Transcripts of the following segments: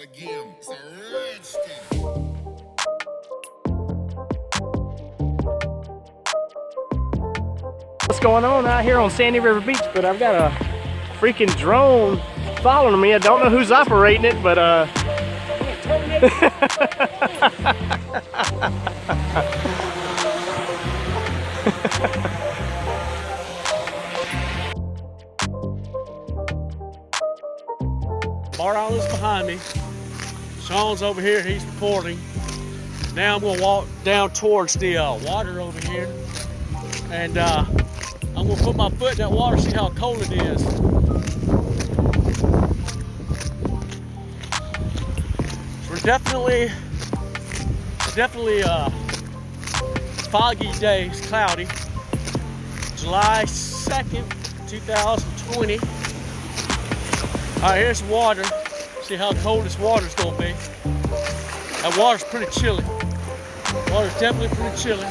again. It's a redskin. What's going on out here on Sandy River Beach? But I've got a freaking drone following me. I don't know who's operating it, but Bart Island's behind me. Sean's over here, he's reporting. Now I'm gonna walk down towards the water over here. And I'm gonna put my foot in that water, see how cold it is. We're definitely foggy day, it's cloudy. July 2nd, 2020. All right, here's the water. See how cold this water's gonna be. That water's pretty chilly. Water's definitely pretty chilly.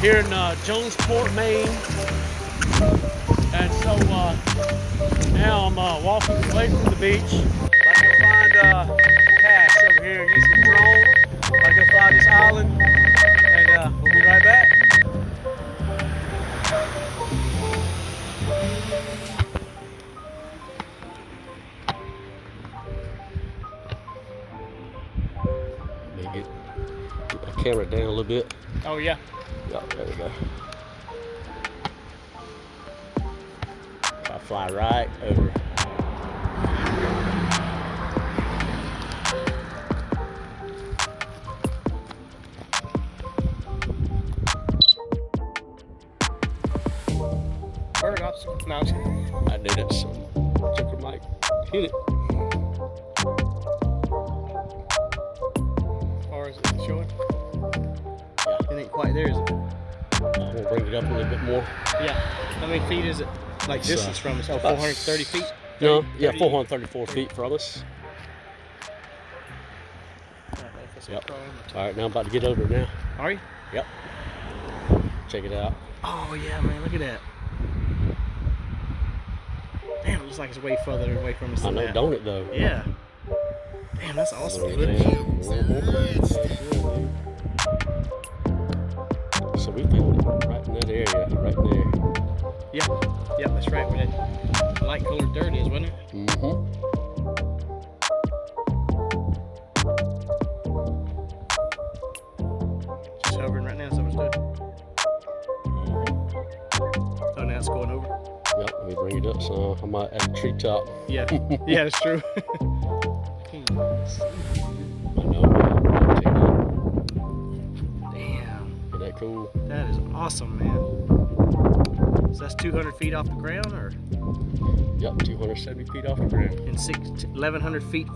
Here in Jonesport, Maine. And so now I'm walking away from the beach. I'm gonna find cache over here using the drone. I'm gonna find this island and we'll be right back. Get my camera down a little bit. oh yeah. Yep, there we go. I fly right over. Bird ops. No. I did it, so Joker might hit it. Or is it showing? Yeah. It ain't quite there, is it? I'm gonna bring it up a little bit more. Yeah. How many feet is it? Like It's, distance from us? Oh, 430 feet? No, yeah, 30. 434 feet from us. Yep. All right, now I'm about to get over it now. Are you? Yep. Check it out. Oh yeah, man, look at that. Damn, it looks like it's way further away from us I than know, that. don't it though? Yeah. Damn, that's awesome. Look Good at deal. that. So we found it right in that area, right there. Yeah. Yep, that's right where that light colored dirt is, wasn't it? Mm-hmm. Just hovering right now, so it's good. Oh, now it's going over. Yep, let me bring it up so I might at the treetop. Yeah. Yeah, that's true. I know. Check it out. Damn. Isn't that cool? That is awesome, man. So that's 200 feet off the ground, or Yep, 270 feet off the ground. in 1,100 feet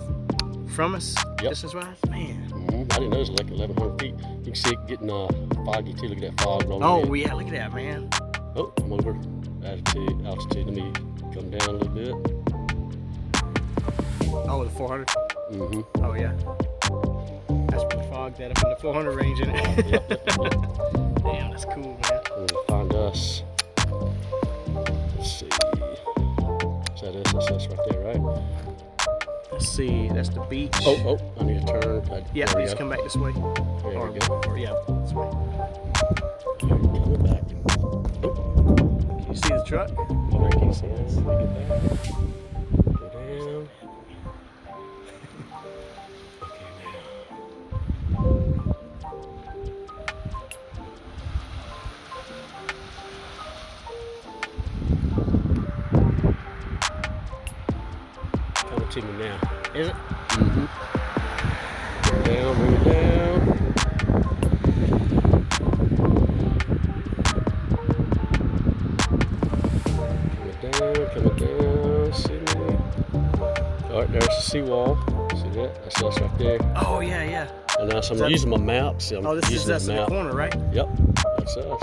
from us, Yep. distance-wise? Man. Mm-hmm. I didn't know it was like 1,100 feet. You can see it getting foggy too. Look at that fog rolling Oh, in. yeah, look at that, man. Oh, I'm over altitude. Let me come down a little bit. Oh, the 400? Mm-hmm. Oh, yeah. That's where the fog's at, up in the 400 range, isn't it? Yep. Damn, that's cool, man. We're gonna find us. Let's see. Is that us? That's us right there, right? Let's see, that's the beach. Oh, I need to turn. Yeah, there we please go. come back this way. There Or, we go. or yeah, this way. Coming back. Can you see the truck? Oh, I can't see us. Let me get back. Go down. Okay, coming to me now. Is it? Mm-hmm. Down, bring it down. Coming down, see me. All right, there's the seawall. See that? That's us right there. Oh, yeah, yeah. And now so I'm using my map. See, I'm Oh, this is using us in the map. corner, right? Yep, that's us.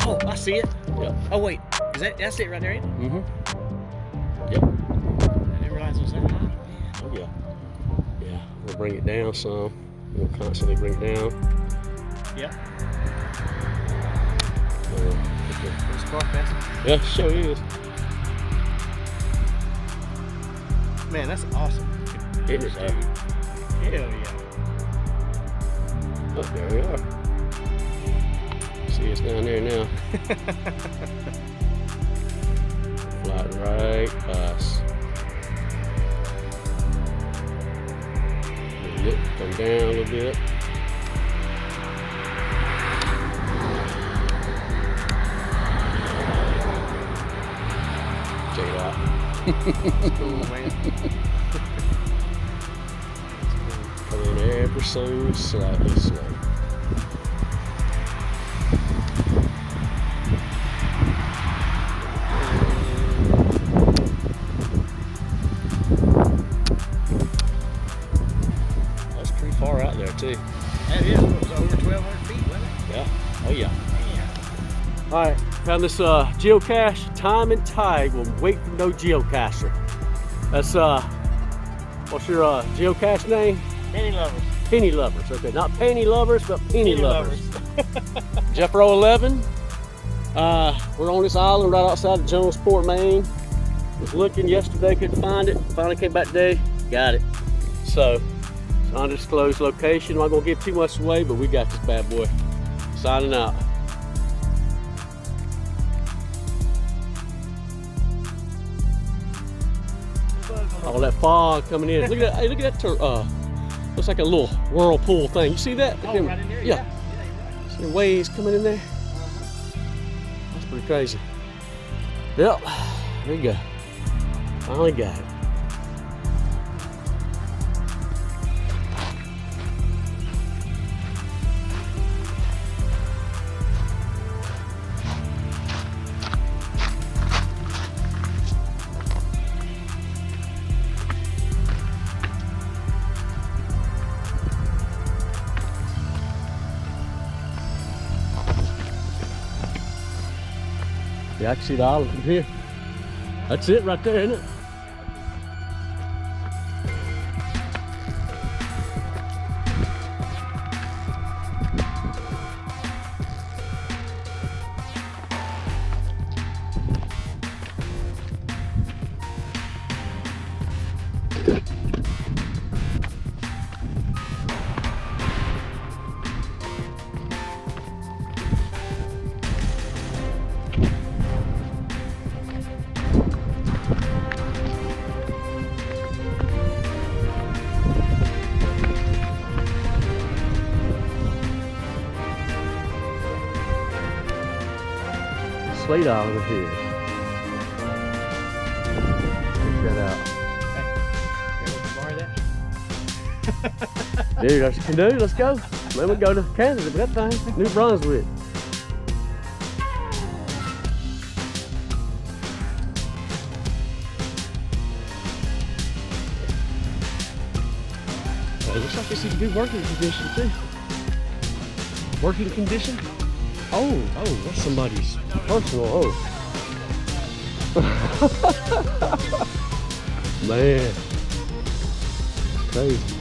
Oh, I see it. Yep. Oh, wait. That's it right there, ain't it? Mm-hmm. Yep. I didn't realize it was that high. Oh, yeah. Yeah, we'll bring it down some. We'll constantly bring it down. Yeah. Okay. There's a car passing. Yeah, sure is. Man, that's awesome. Isn't it though? Hell yeah. Oh, there we are. See us down there now. Fly right past. Come down a little bit. Check it out. That's cool, man. Coming ever so slightly slow. That's pretty far out there too. That is, it was over 1,200 feet, wasn't it? Yeah. Oh yeah. Yeah. All right, found this geocache, time and tide. We'll wait for no geocacher. That's what's your geocache name? Penny lovers. Penny lovers. Okay, not penny lovers, but penny lovers. Jeffro 11. We're on this island right outside of Jonesport, Maine. Was looking yesterday, couldn't find it. Finally came back today, got it. So, it's an undisclosed location. I'm not gonna give too much away, but we got this bad boy. Signing out. All that fog coming in. Look at that! Hey, look at that! Looks like a little whirlpool thing. You see that? Oh, right in there? Yeah. Yeah. See the waves coming in there? That's pretty crazy. Yep. There you go. Finally got it. Yeah, I can see the island from here. That's it right there, isn't it? Slate Island here. Check that out. Dude, that's a canoe. Let's go. Then we go to Canada with that thing. New Brunswick. It looks like this is a good working condition too. Working condition? Oh, that's somebody's personal. Oh. Man. Crazy.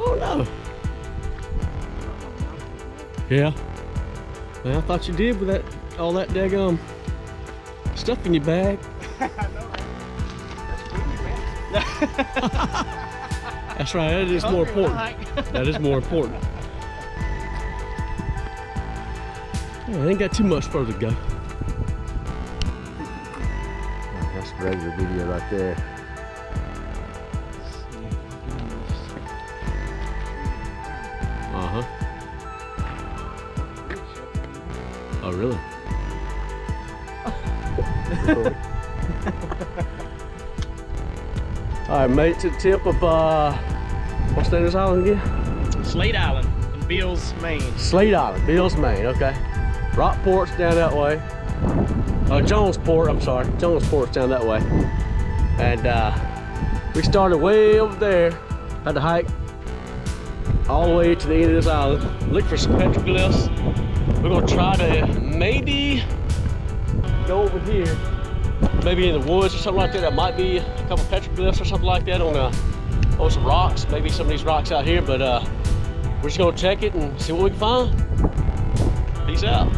Oh no. Yeah. Well, I thought you did with that, all that daggum stuff in your bag. I know, right? That's right, that is more important. That is more important. Oh, I ain't got too much further to go. Oh, that's a regular video right there. Uh-huh. Oh, really? All right, made it to the tip of, what's the name of this island again? Slate Island in Beals, Maine. Slate Island, Beals, Maine, okay. Rockport's down that way. Jonesport, I'm sorry. Jonesport's down that way. And we started way over there. Had to hike all the way to the end of this island. Look for some petroglyphs. We're gonna try to maybe go over here, maybe in the woods or something like that. That might be a couple petroglyphs or something like that on some rocks. Maybe some of these rocks out here, but we're just gonna check it and see what we can find. Peace out.